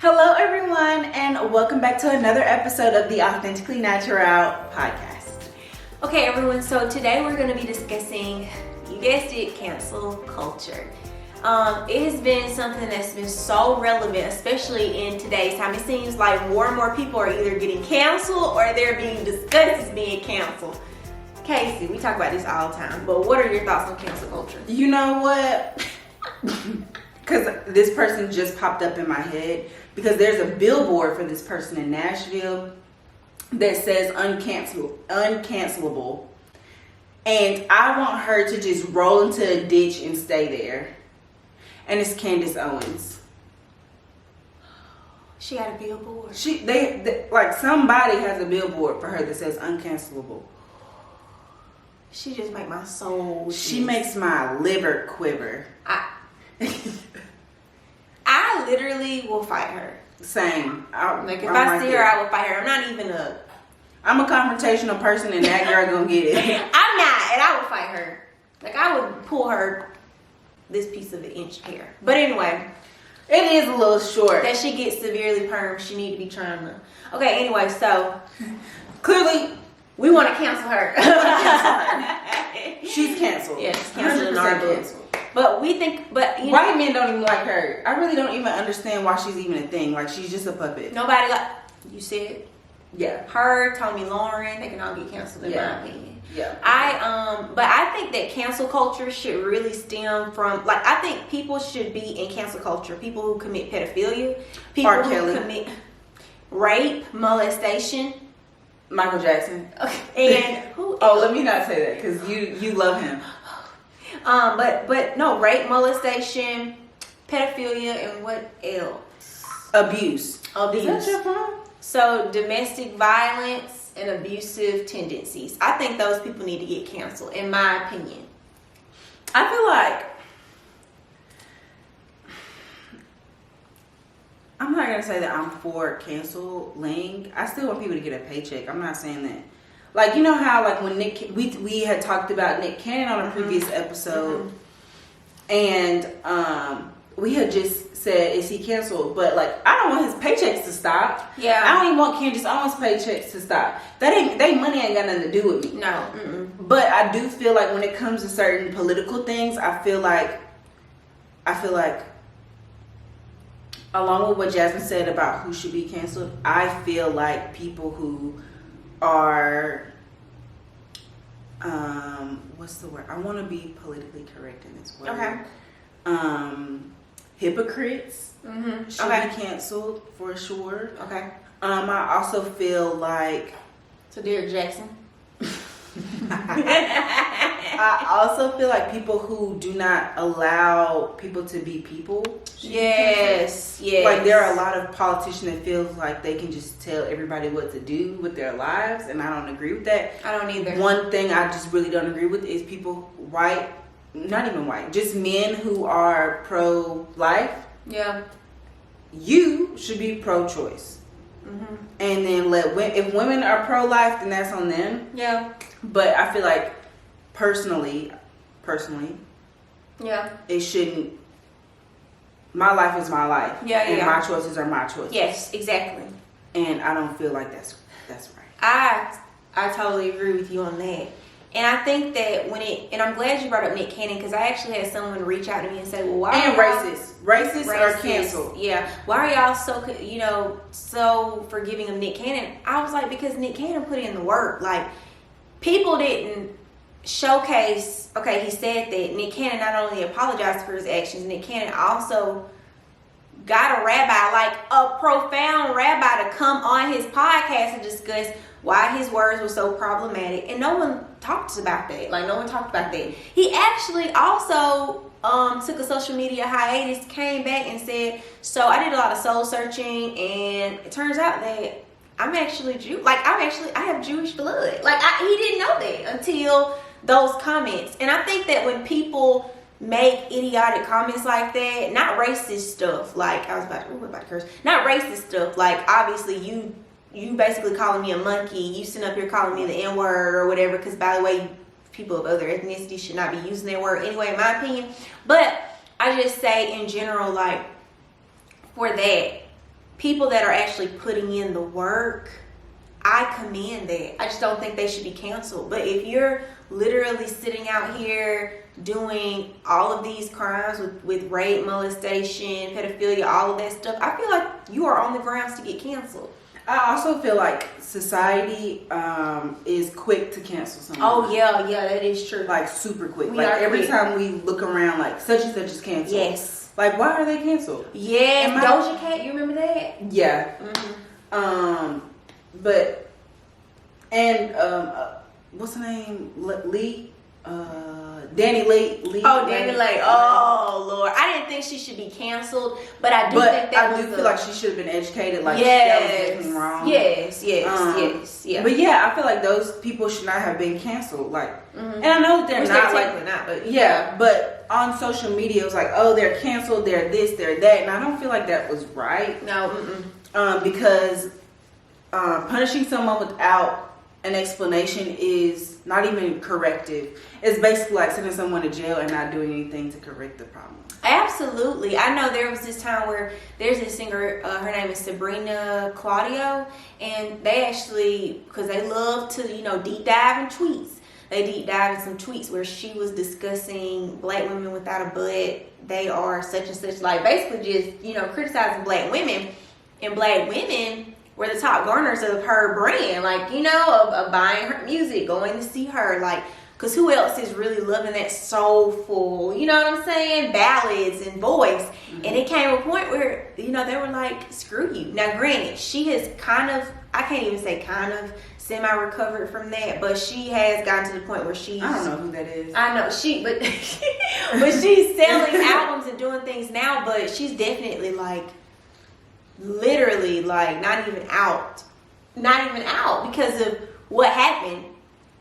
Hello, everyone, and welcome back to another episode of the Authentically Naturale podcast. Okay, everyone, so today we're going to be discussing, you guessed it, cancel culture. It has been something that's been so relevant, especially in today's time. It seems like more and more people are either getting canceled or they're being discussed as being canceled. Kasey, we talk about this all the time, but what are your thoughts on cancel culture? You know what? Because this person just popped up in my head. Because there's a billboard for this person in Nashville that says uncancelable. And I want her to just roll into a ditch and stay there. And it's Candace Owens. She got a billboard. They like somebody has a billboard for her that says uncancelable. She just make my soul. She makes my liver quiver. I literally will fight her. Same. If I see her, I will fight her. I'm a confrontational person, and that girl gonna get it. I'm not, and I will fight her. I would pull her this piece of an inch hair. But anyway, it is a little short. That she gets severely permed. She need to be trying to. Okay. Anyway, so clearly we want to cancel her. She's canceled. Yeah, she's canceled in our books. But we think, white men don't even like her. I really don't even understand why she's even a thing. Like, she's just a puppet. Nobody you said. Yeah. Her, Toni Lauren, they can all get canceled in my opinion. Yeah. But I think that cancel culture should really stem from, I think people should be in cancel culture. People who commit pedophilia, people who commit rape, molestation. Michael Jackson. Okay. And who? Oh, let me not say that because you love him. But no, rape, molestation, pedophilia, and what else? Abuse. Is that your phone? So domestic violence and abusive tendencies. I think those people need to get canceled, in my opinion. I feel like I'm not gonna say that I'm for canceling. I still want people to get a paycheck. I'm not saying that. Like, you know how, like, when we had talked about Nick Cannon on a previous episode, and we had just said, is he canceled? But, like, I don't want his paychecks to stop. Yeah. I don't even want Candace Owens' paychecks to stop. They money ain't got nothing to do with me. No. Mm-mm. But I do feel like when it comes to certain political things, I feel like, along with what Jasmine said about who should be canceled, I feel like people who are what's the word? I want to be politically correct in this word. Okay. Hypocrites should be canceled for sure. Okay. I also feel like So Derek Jackson. I also feel like people who do not allow people to be people. Yes. Like, there are a lot of politicians that feel like they can just tell everybody what to do with their lives, and I don't agree with that. I don't either. One thing I just really don't agree with is people, not even white, just men who are pro-life. Yeah. You should be pro-choice. Mm-hmm. And then if women are pro-life, then that's on them. Yeah. But I feel like personally, yeah, it shouldn't. My life is my life. Yeah, and my choices are my choices. Yes, exactly. And I don't feel like that's right. I totally agree with you on that. And I think that and I'm glad you brought up Nick Cannon, because I actually had someone reach out to me and say, well, why and are y'all racists are canceled. Yeah. Why are y'all so forgiving of Nick Cannon? I was like, because Nick Cannon put in the work. Like, people didn't showcase. Okay, he said that Nick Cannon not only apologized for his actions, Nick Cannon also got a rabbi, like a profound rabbi, to come on his podcast and discuss why his words were so problematic. And no one talks about that. Like, no one talked about that. He actually also took a social media hiatus, came back and said, so I did a lot of soul searching, and it turns out that I'm actually Jew. Like, I have Jewish blood. Like, he didn't know that until those comments. And I think that when people make idiotic comments like that, not racist stuff, like, I was about to curse, not racist stuff, like, obviously you basically calling me a monkey, you sitting up here calling me the N-word or whatever, because by the way, people of other ethnicities should not be using that word anyway, in my opinion. But I just say in general, like, for that, people that are actually putting in the work, I commend that. I just don't think they should be canceled. But if you're literally sitting out here doing all of these crimes with rape, molestation, pedophilia, all of that stuff, I feel like you are on the grounds to get canceled. I also feel like society is quick to cancel someone. Oh yeah, that is true. Like super quick. We like are every quick. time we look around, like such and such is canceled. Yes. Like why are they canceled? Yeah, Doja Cat, you remember that? Yeah. But and what's her name? Lee. Danny Lee. Oh, Danny Lee. Oh Lord, I didn't think she should be canceled, but I do think that I do feel like she should have been educated. Like that was definitely wrong. Yes. But yeah, I feel like those people should not have been canceled. Like, and I know that they're not like not, but yeah, but on social media it's like, oh, they're canceled, they're this, they're that, and I don't feel like that was right. No. Because punishing someone without an explanation is not even corrective. It's basically like sending someone to jail and not doing anything to correct the problem. Absolutely. I know there was this time where there's this singer, her name is Sabrina Claudio, and they actually, because they love to, deep dive in tweets, they deep dive in some tweets where she was discussing black women without a butt. They are such and such, like basically just, criticizing black women. And black women were the top garners of her brand, like, of buying her music, going to see her, like, because who else is really loving that soulful, you know what I'm saying, ballads and voice. And it came to a point where, they were like, screw you. Now, granted, she has kind of, I can't even say kind of, semi-recovered from that, but she has gotten to the point where she's... I don't know who that is. I know, but she's selling albums and doing things now, but she's definitely, like, literally, like, not even out because of what happened.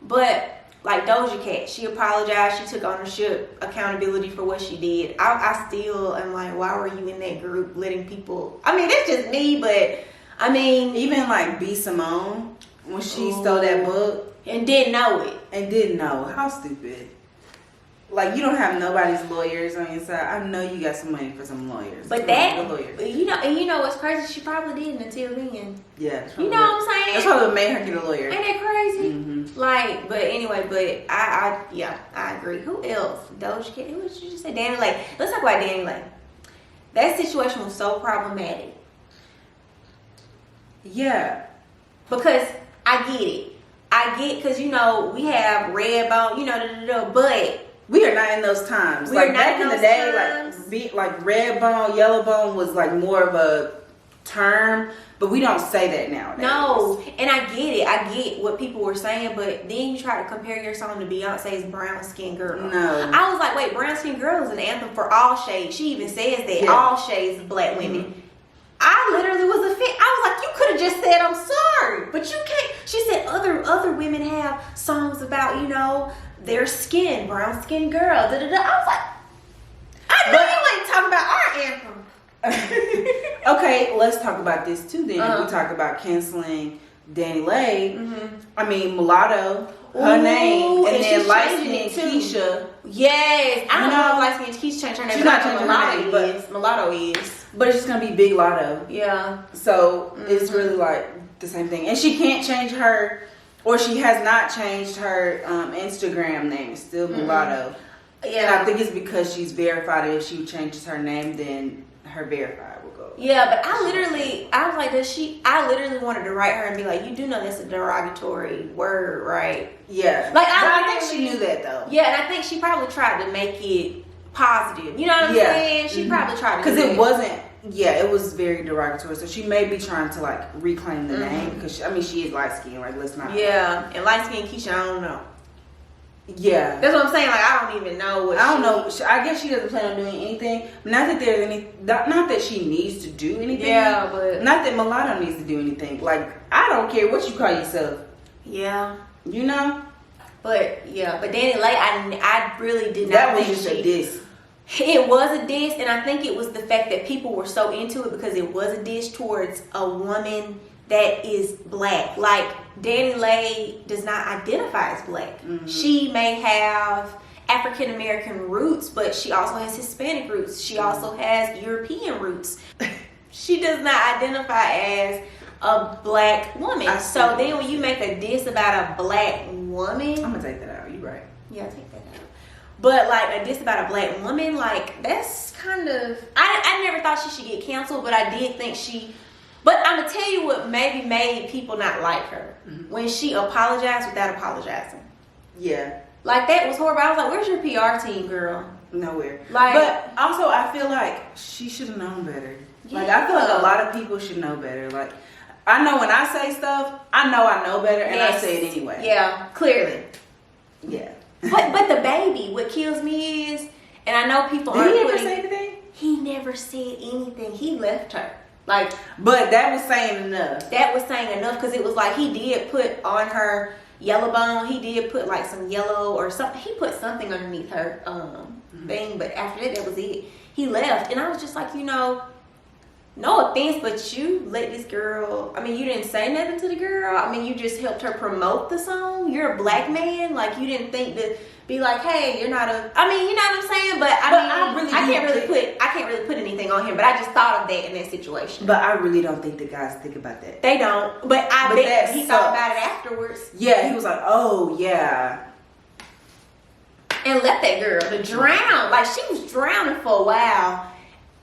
But like Doja Cat, she apologized, she took ownership, accountability for what she did. I still am like, why were you in that group letting people, I mean, that's just me, but I mean, even like B. Simone, when she stole that book and didn't know it, how stupid. Like, you don't have nobody's lawyers on your side. I know you got some money for some lawyers. But the lawyers. you know what's crazy? She probably didn't until then. Yeah. You know what I'm saying? That's probably what made her get a lawyer. Ain't that crazy? Mm-hmm. Like, but anyway, but I agree. Who else? Doja Cat. Who did you just say? Danny Lay. Let's talk about Danny Lay. That situation was so problematic. Yeah. Because I get it. Because, we have Redbone, but... We are not in those times. Like back in the day, like Redbone, Yellowbone was like more of a term, but we don't say that nowadays. No, and I get it. I get what people were saying, but then you try to compare your song to Beyonce's Brown Skin Girl. No. I was like, wait, Brown Skin Girl is an anthem for all shades. She even says that, all shades of black women. Mm-hmm. I literally was offended. I was like, you could have just said, I'm sorry, but you can't. She said other women have songs about, their skin, brown skin girl. I was like, I know you ain't talking about our anthem. Okay, let's talk about this too then. If we talk about canceling Danny Lay, I mean Mulatto, her name, and then light skinned Keisha. Yes, I don't know if light skinned Keisha changed her name. She's not changing her name, but Mulatto is. But it's just gonna be Big Lotto. Yeah. So it's really like the same thing, and she can't change her. Or she has not changed her Instagram name. It's still Mulatto. Yeah. And I think it's because she's verified. If she changes her name, then her verified will go. Yeah, but I was like, I literally wanted to write her and be like, you do know that's a derogatory word, right? Yeah. Like, I think she knew that though. Yeah, and I think she probably tried to make it positive. You know what I'm saying? She probably tried to. Because it wasn't. Yeah, it was very derogatory. So she may be trying to like reclaim the name because she is light skinned. Like, let's not. Yeah, and light skinned Keisha, I don't know. Yeah, that's what I'm saying. Like, I don't even know what. I don't know. I guess she doesn't plan on doing anything. Not that there's any. Not that she needs to do anything. Yeah, but not that Mulatto needs to do anything. Like, I don't care what you call yourself. Yeah. But Danny Lay, I really did not. That was just a diss. It was a diss, and I think it was the fact that people were so into it because it was a diss towards a woman that is black. Like, Danny Lay does not identify as black. Mm-hmm. She may have African American roots, but she also has Hispanic roots. She also has European roots. she does not identify as a black woman. So then when you make a diss about a black woman, I'm gonna take that out. You're right. Yeah, take that out. But like a diss about a black woman, like that's kind of. I never thought she should get canceled, but I did think she. But I'm gonna tell you what maybe made people not like her when she apologized without apologizing. Yeah. Like that was horrible. I was like, "Where's your PR team, girl?" Nowhere. Like, but also, I feel like she should have known better. Yeah. Like I feel like a lot of people should know better. Like I know when I say stuff, I know better, and I say it anyway. Yeah, clearly. Yeah. But the baby, what kills me is, and I know people Did aren't he ever putting. say anything? He never said anything. He left her. Like, but that was saying enough. That was saying enough because it was like he did put on her yellow bone. He did put like some yellow or something. He put something underneath her thing, but after that was it. He left, and I was just like, no offense, but you let this girl. I mean, you didn't say nothing to the girl. I mean, you just helped her promote the song. You're a black man, like you didn't think to be like, hey, you're not a. I mean, you know what I'm saying? But I can't really put anything on him. But I just thought of that in that situation. But I really don't think the guys think about that. They don't. But I bet he thought about it afterwards. Yeah, he was like, oh yeah. And left that girl to drown. Like she was drowning for a while.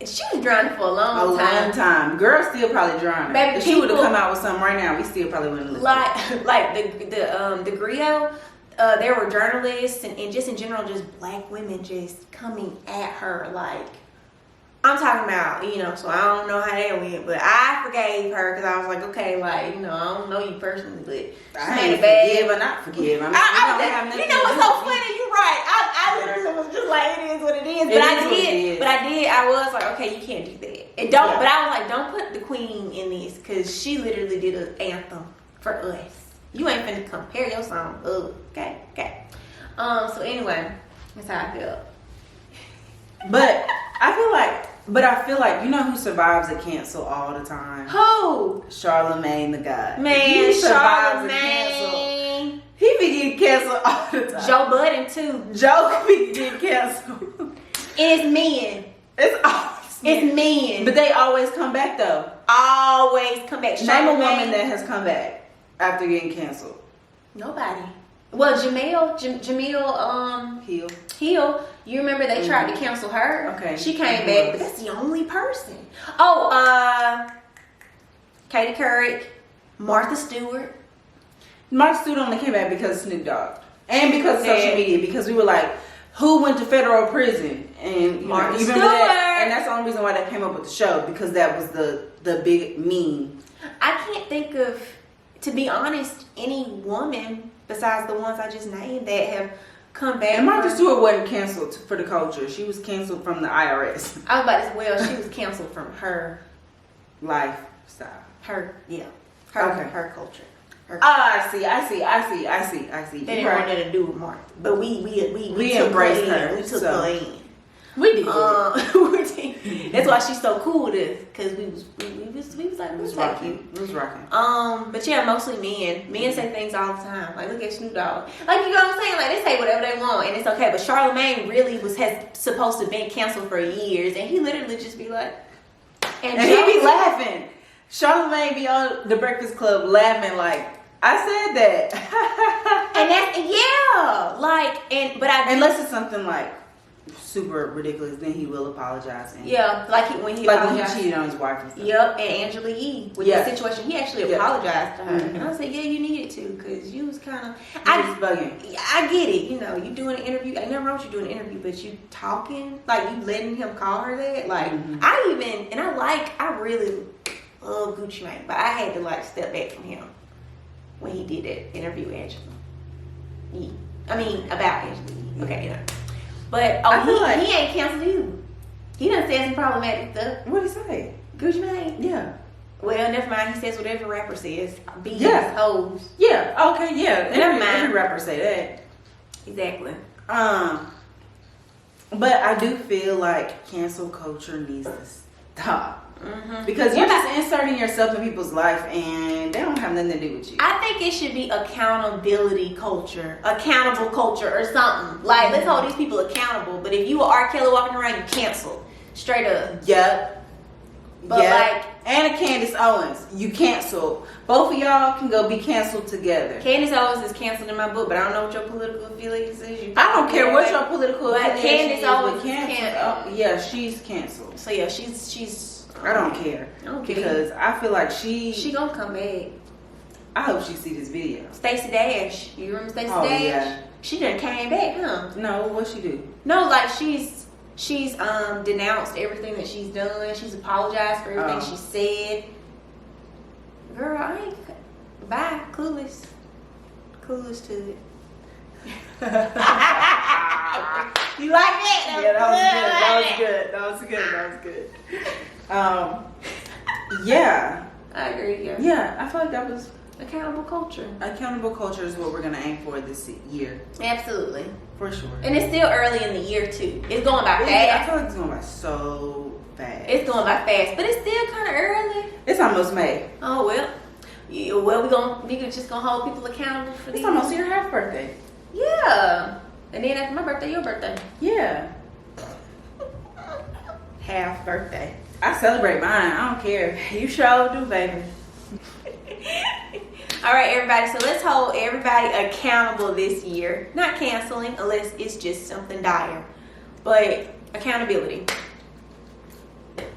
She was drowning for a long time. Girl still probably drowning. Baby, if she would have come out with something right now, we still probably wouldn't listen. Like the Griot, there were journalists and just in general, just black women just coming at her like. I'm talking about, so I don't know how that went, but I forgave her because I was like, okay, like, I don't know you personally, but I ain't forgive or not forgive. I mean, you know what's so funny? You're right. I literally was just like, it is what it is. I was like, okay, you can't do that. And don't. Yeah. But I was like, don't put the queen in this because she literally did an anthem for us. You ain't finna compare your song. Okay. So anyway, that's how I feel. But I feel like you know who survives a cancel all the time? Who? Charlamagne the God. Man, Charlamagne. He be getting canceled all the time. Joe Budden too. Joe be getting canceled. It's men. It's men. But they always come back though. Always come back. Name a woman that has come back after getting canceled. Nobody. Well, Jamil Hill. You remember they tried to cancel her? Okay. She came back, but that's the only person. Oh, Katie Couric, Martha Stewart. Martha Stewart only came back because of Snoop Dogg and because of social media. Because we were like, who went to federal prison? And you remember that? And that's the only reason why they came up with the show because that was the big meme. I can't think of, to be honest, any woman besides the ones I just named that have come back. And Martha Stewart wasn't canceled for the culture. She was canceled from the IRS. I was about to say, well, she was canceled from her lifestyle. Her culture. I see. They didn't want nothing to do with Martha, but we embraced her. We took her in. We did. That's why she's so cool with us, because we was like, it was rocking. It was rocking. But yeah, mostly men. Men say things all the time. Like, look at Snoop Dogg. Like, you know what I'm saying? Like, they say whatever they want, and it's okay. But Charlamagne really has supposed to have been canceled for years, and he literally just be like, and he be laughing. Charlamagne be on the Breakfast Club laughing like, I said that. And that's unless it's something like super ridiculous, then he will apologize. And when he cheated on his wife and stuff. Yep, and Angela Yee with the situation, he actually apologized to her, and I said, yeah, you needed to, because you was kind of. I was bugging. I get it, you doing an interview. Ain't nothing wrong with you doing an interview, but you talking like you letting him call her that. Like I really love Gucci Mane, but I had to step back from him when he did that interview with Angela Yee. I mean about Angela Yee. Okay, But he ain't canceled you. He done said some problematic stuff. What did he say? Gucci Mane? Yeah. Well, never mind. He says whatever rapper says. BS hoes. Yeah. Okay. Yeah. Never mind. Every rapper say that. Exactly. But I do feel like cancel culture needs to stop. Mm-hmm. Because you're just inserting yourself in people's life and they don't have nothing to do with you. I think it should be accountability culture, accountable culture or something. Like, let's hold these people accountable. But if you are R. Kelly walking around, you cancel. Straight up. Yep. But like, and a Candace Owens, you canceled. Both of y'all can go be canceled together. Candace Owens is canceled in my book, but I don't know what your political affiliations is. I don't care what your political but affiliation Candace is, Owens but canceled. Yeah, she's canceled. So yeah, she's. I don't care. I don't care. Because I feel like she gonna come back. I hope she see this video. Stacey Dash, you remember Stacey Dash? Yeah. She done came back, huh? No, what she do? No, like she's denounced everything that she's done. She's apologized for everything she said. Girl, I ain't. Bye, clueless to it. You like that? Yeah, that was good. Yeah. I agree. Yeah, I feel like that was accountable culture. Accountable culture is what we're gonna aim for this year. Absolutely. For sure. And it's still early in the year too. It's going by fast. I feel like it's going by so fast. It's going by fast, but it's still kind of early. It's almost May. Oh well. Yeah, well, we just gonna hold people accountable for this. It's almost your half birthday. Yeah. And then after my birthday, your birthday. Yeah. Half birthday. I celebrate mine. I don't care. You sure do, baby. All right, everybody. So let's hold everybody accountable this year. Not canceling unless it's just something dire, but accountability.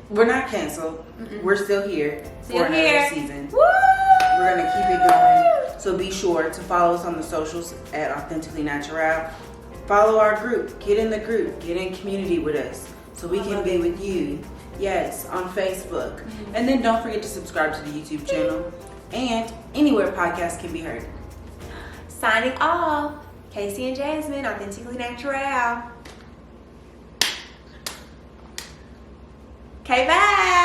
We're not canceled. We're still here for another season. Woo! We're gonna keep it going. So be sure to follow us on the socials at Authentically Naturale. Follow our group. Get in the group. Get in community with us so we can be with you. Yes, on Facebook. And then don't forget to subscribe to the YouTube channel and anywhere podcasts can be heard. Signing off, Kasey and Jasmine, Authentically Naturale. Okay, bye.